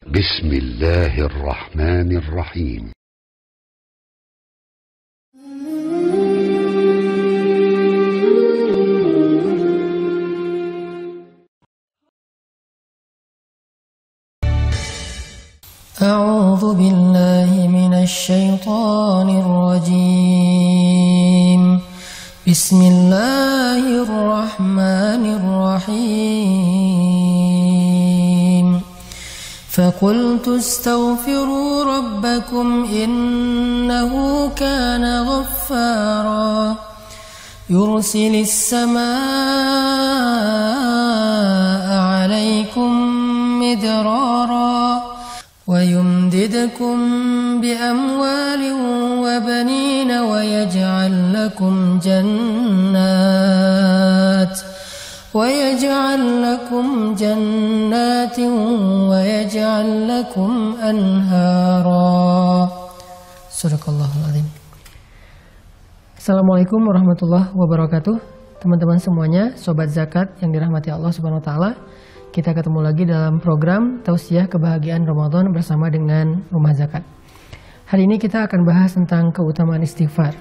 بسم الله الرحمن الرحيم. أعوذ بالله من الشيطان الرجيم. بسم الله الرحمن الرحيم. فقلت استغفروا ربكم إنه كان غفارا يرسل السماء عليكم مدرارا ويمددكم بأموال وبنين ويجعل لكم جنات ويجعل لكم أنهارا. Sadaqallahul Azim. Assalamualaikum warahmatullahi wabarakatuh. Teman-teman semuanya, sobat zakat yang dirahmati Allah Subhanahu wa taala. Kita ketemu lagi dalam program Tausiah Kebahagiaan Ramadan bersama dengan Rumah Zakat. Hari ini kita akan bahas tentang keutamaan istighfar.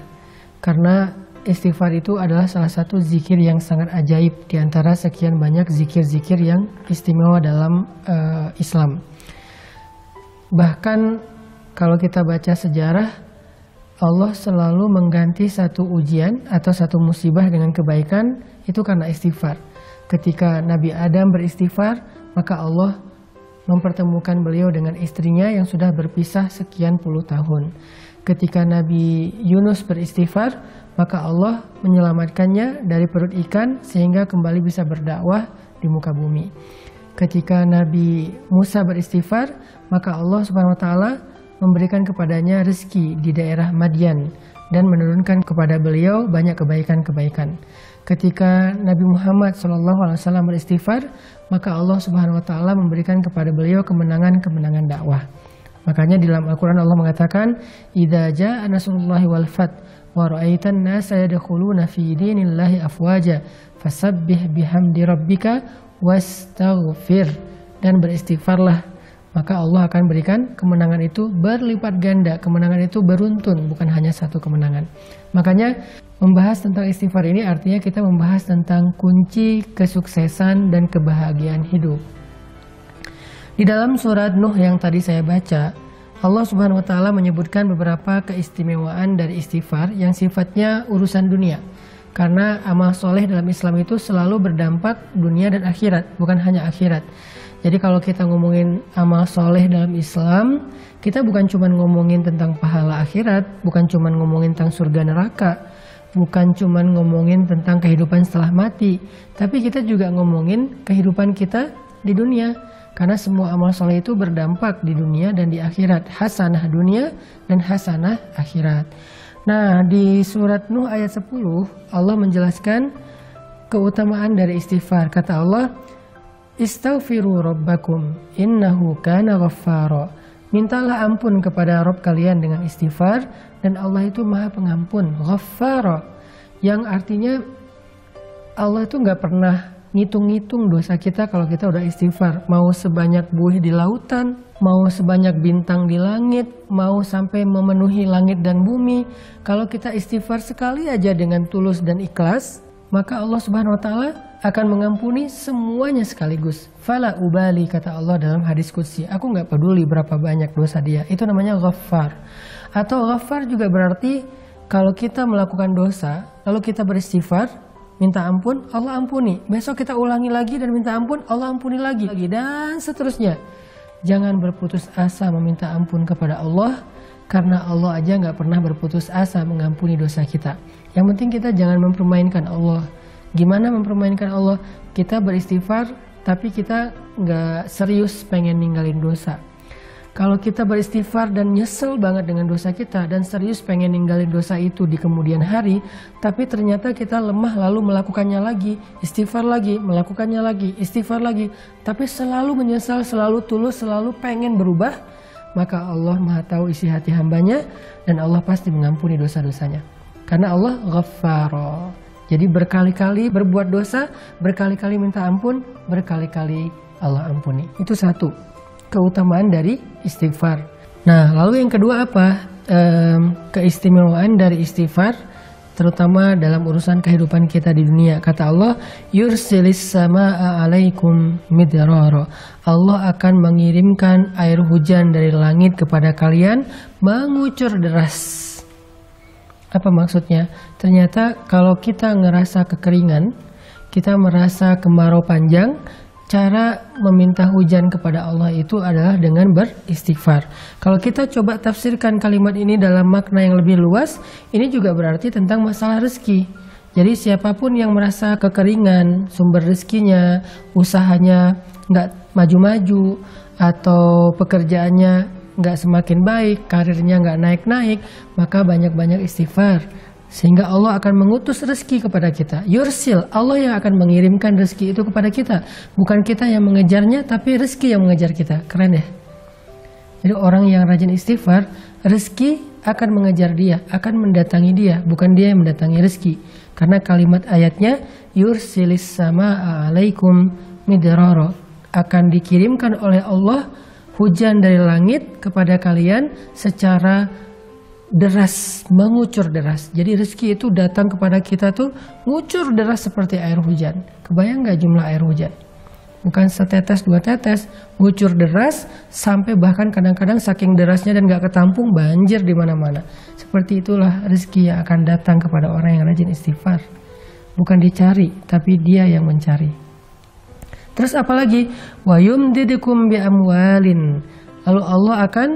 Karena istighfar itu adalah salah satu zikir yang sangat ajaib di antara sekian banyak zikir-zikir yang istimewa dalam Islam. Bahkan kalau kita baca sejarah, Allah selalu mengganti satu ujian atau satu musibah dengan kebaikan itu karena istighfar. Ketika Nabi Adam beristighfar, maka Allah mempertemukan beliau dengan istrinya yang sudah berpisah sekian puluh tahun. Ketika Nabi Yunus beristighfar, maka Allah menyelamatkannya dari perut ikan sehingga kembali bisa berdakwah di muka bumi. Ketika Nabi Musa beristighfar, maka Allah Subhanahu wa taala memberikan kepadanya rezeki di daerah Madian dan menurunkan kepada beliau banyak kebaikan-kebaikan. Ketika Nabi Muhammad SAW beristighfar, maka Allah Subhanahu wa taala memberikan kepada beliau kemenangan-kemenangan dakwah. Makanya di dalam Al-Qur'an Allah mengatakan, "Idza jaa nasrullahi wal fath wa ra'aitan nasa yadkhuluna fi dinillahi afwaja fasabbih bihamdi rabbika wastaghfir." Dan beristighfarlah, maka Allah akan berikan kemenangan itu berlipat ganda. Kemenangan itu beruntun, bukan hanya satu kemenangan. Makanya membahas tentang istighfar ini artinya kita membahas tentang kunci kesuksesan dan kebahagiaan hidup. Di dalam surat Nuh yang tadi saya baca, Allah Subhanahu wa taala menyebutkan beberapa keistimewaan dari istighfar yang sifatnya urusan dunia. Karena amal soleh dalam Islam itu selalu berdampak dunia dan akhirat, bukan hanya akhirat. Jadi kalau kita ngomongin amal soleh dalam Islam, kita bukan cuma ngomongin tentang pahala akhirat, bukan cuma ngomongin tentang surga neraka, bukan cuma ngomongin tentang kehidupan setelah mati, tapi kita juga ngomongin kehidupan kita di dunia. Karena semua amal soleh itu berdampak di dunia dan di akhirat, hasanah dunia dan hasanah akhirat. Nah, di surat Nuh ayat 10, Allah menjelaskan keutamaan dari istighfar. Kata Allah, "Istaghfiru rabbakum innahu kana ghaffara." Mintalah ampun kepada Rabb kalian dengan istighfar, dan Allah itu Maha Pengampun, Ghaffara, yang artinya Allah itu nggak pernah ngitung-ngitung dosa kita kalau kita udah istighfar. Mau sebanyak buih di lautan, mau sebanyak bintang di langit, mau sampai memenuhi langit dan bumi, kalau kita istighfar sekali aja dengan tulus dan ikhlas, maka Allah Subhanahu wa taala akan mengampuni semuanya sekaligus. Fala ubali, kata Allah dalam hadis qudsi, aku nggak peduli berapa banyak dosa dia. Itu namanya ghaffar. Atau ghaffar juga berarti kalau kita melakukan dosa, lalu kita beristighfar, minta ampun, Allah ampuni. Besok kita ulangi lagi dan minta ampun, Allah ampuni lagi, dan seterusnya. Jangan berputus asa meminta ampun kepada Allah, karena Allah aja nggak pernah berputus asa mengampuni dosa kita. Yang penting kita jangan mempermainkan Allah. Gimana mempermainkan Allah? Kita beristighfar, tapi kita nggak serius pengen ninggalin dosa. Kalau kita beristighfar dan nyesel banget dengan dosa kita dan serius pengen ninggalin dosa itu di kemudian hari, tapi ternyata kita lemah lalu melakukannya lagi, istighfar lagi, melakukannya lagi, istighfar lagi, tapi selalu menyesal, selalu tulus, selalu pengen berubah, maka Allah Maha tahu isi hati hambanya dan Allah pasti mengampuni dosa-dosanya. Karena Allah Ghaffara. Jadi berkali-kali berbuat dosa, berkali-kali minta ampun, berkali-kali Allah ampuni. Itu satu. keutamaan dari istighfar. Nah, lalu yang kedua apa? Keistimewaan dari istighfar, terutama dalam urusan kehidupan kita di dunia. Kata Allah, yursilis samaa alaikum midrara. Allah akan mengirimkan air hujan dari langit kepada kalian mengucur deras. Apa maksudnya? Ternyata kalau kita ngerasa kekeringan, kita merasa kemarau panjang, cara meminta hujan kepada Allah itu adalah dengan beristighfar. Kalau kita coba tafsirkan kalimat ini dalam makna yang lebih luas, ini juga berarti tentang masalah rezeki. Jadi siapapun yang merasa kekeringan, sumber rezekinya, usahanya nggak maju-maju, atau pekerjaannya nggak semakin baik, karirnya nggak naik-naik, maka banyak-banyak istighfar. Sehingga Allah akan mengutus rezeki kepada kita. Yursil, Allah yang akan mengirimkan rezeki itu kepada kita. Bukan kita yang mengejarnya, tapi rezeki yang mengejar kita. Keren ya? Jadi orang yang rajin istighfar, rezeki akan mengejar dia, akan mendatangi dia. Bukan dia yang mendatangi rezeki. Karena kalimat ayatnya, yursilis samaa alaikum midrara. Akan dikirimkan oleh Allah hujan dari langit kepada kalian secara deras, mengucur deras. Jadi rezeki itu datang kepada kita tuh ngucur deras seperti air hujan. Kebayang gak jumlah air hujan? Bukan setetes dua tetes, ngucur deras sampai bahkan kadang-kadang saking derasnya dan gak ketampung banjir di mana-mana. Seperti itulah rezeki yang akan datang kepada orang yang rajin istighfar. Bukan dicari, tapi dia yang mencari. Terus apalagi? Wa yumdidukum bi amwalin. Lalu Allah akan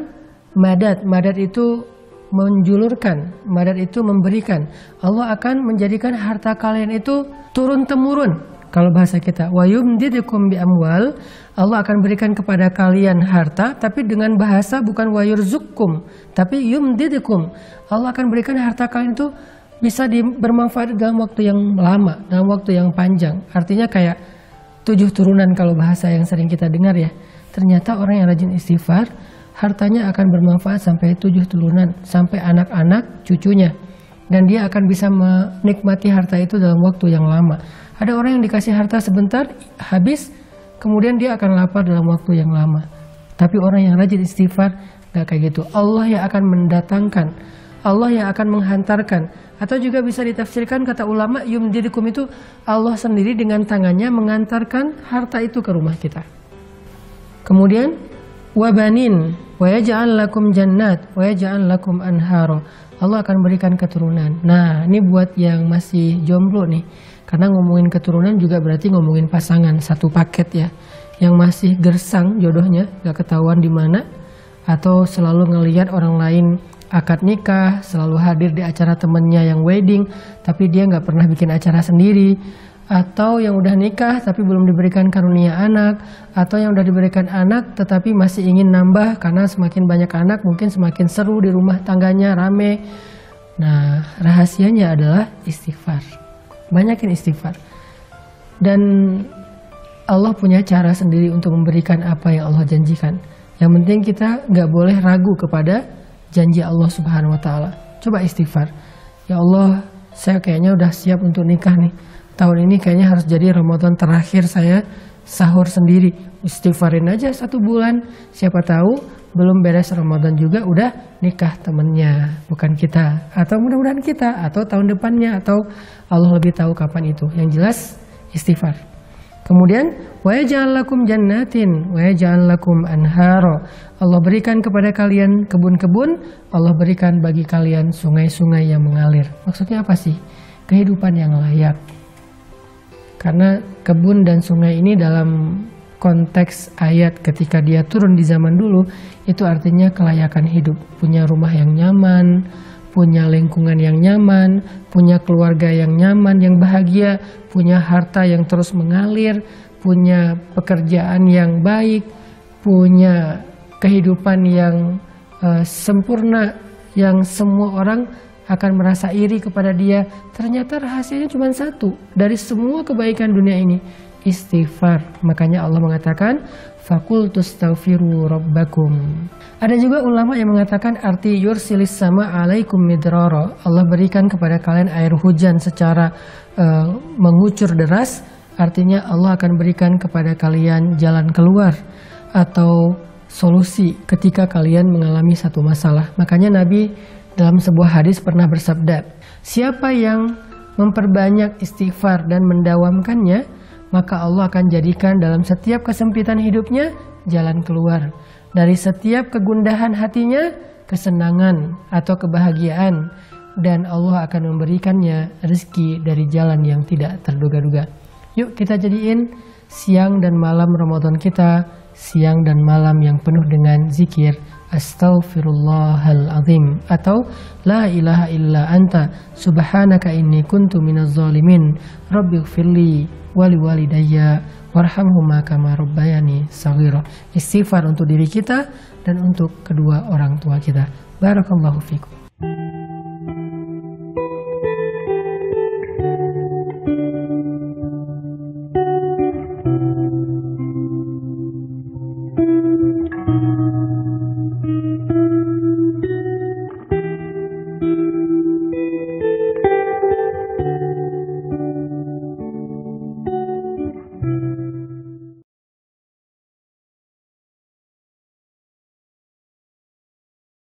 madad itu menjulurkan, madad itu memberikan. Allah akan menjadikan harta kalian itu turun-temurun. Kalau bahasa kita, wa yumdidukum bi amwal, Allah akan berikan kepada kalian harta, tapi dengan bahasa bukan wa yurzukum, tapi yumdidukum. Allah akan berikan harta kalian itu bisa bermanfaat dalam waktu yang lama, dalam waktu yang panjang. Artinya kayak 7 turunan kalau bahasa yang sering kita dengar ya. Ternyata orang yang rajin istighfar, hartanya akan bermanfaat sampai 7 turunan, sampai anak-anak cucunya. Dan dia akan bisa menikmati harta itu dalam waktu yang lama. Ada orang yang dikasih harta sebentar, habis, kemudian dia akan lapar dalam waktu yang lama. Tapi orang yang rajin istighfar, gak kayak gitu. Allah yang akan mendatangkan, Allah yang akan menghantarkan. Atau juga bisa ditafsirkan kata ulama, yumdidukum itu Allah sendiri dengan tangannya mengantarkan harta itu ke rumah kita. Kemudian, wabanin wa yaj'al lakum jannat wa yaj'al lakum anhara. Allah akan berikan keturunan. Nah, ini buat yang masih jomblo nih. Karena ngomongin keturunan juga berarti ngomongin pasangan, satu paket ya. Yang masih gersang jodohnya, gak ketahuan di mana, atau selalu ngelihat orang lain akad nikah, selalu hadir di acara temennya yang wedding, tapi dia gak pernah bikin acara sendiri. Atau yang udah nikah tapi belum diberikan karunia anak, atau yang udah diberikan anak tetapi masih ingin nambah karena semakin banyak anak mungkin semakin seru di rumah tangganya, rame. Nah, rahasianya adalah istighfar. Banyakin istighfar. Dan Allah punya cara sendiri untuk memberikan apa yang Allah janjikan. Yang penting kita gak boleh ragu kepada janji Allah Subhanahu wa Ta'ala. Coba istighfar. Ya Allah, saya kayaknya udah siap untuk nikah nih. Tahun ini kayaknya harus jadi Ramadan terakhir saya sahur sendiri. Istighfarin aja 1 bulan. Siapa tahu belum beres Ramadan juga udah nikah temennya, bukan kita. Atau mudah-mudahan kita, atau tahun depannya, atau Allah lebih tahu kapan itu. Yang jelas istighfar. Kemudian wa yaj'al lakum jannatin wa yaj'al lakum anhara. Allah berikan kepada kalian kebun-kebun, Allah berikan bagi kalian sungai-sungai yang mengalir. Maksudnya apa sih? Kehidupan yang layak. Karena kebun dan sungai ini dalam konteks ayat ketika dia turun di zaman dulu, itu artinya kelayakan hidup. Punya rumah yang nyaman, punya lingkungan yang nyaman, punya keluarga yang nyaman, yang bahagia, punya harta yang terus mengalir, punya pekerjaan yang baik, punya kehidupan yang sempurna, yang semua orang akan merasa iri kepada dia. Ternyata rahasianya cuma satu dari semua kebaikan dunia ini, istighfar. Makanya Allah mengatakan faqultu astaghfiru rabbakum. Ada juga ulama yang mengatakan arti yursilis sama alaikum midrara. Allah berikan kepada kalian air hujan secara mengucur deras. Artinya Allah akan berikan kepada kalian jalan keluar atau solusi ketika kalian mengalami satu masalah. Makanya Nabi dalam sebuah hadis pernah bersabda, siapa yang memperbanyak istighfar dan mendawamkannya, maka Allah akan jadikan dalam setiap kesempitan hidupnya jalan keluar. Dari setiap kegundahan hatinya, kesenangan atau kebahagiaan. Dan Allah akan memberikannya rezeki dari jalan yang tidak terduga-duga. Yuk kita jadiin siang dan malam Ramadan kita, siang dan malam yang penuh dengan zikir Astaghfirullahaladzim atau La ilaha illa anta subhanaka inni kuntu minaz zalimin rabbighfirli wali walidayya warhamhuma kama rabbayani shaghira. Istighfar untuk diri kita dan untuk kedua orang tua kita. Barakallahu fikum.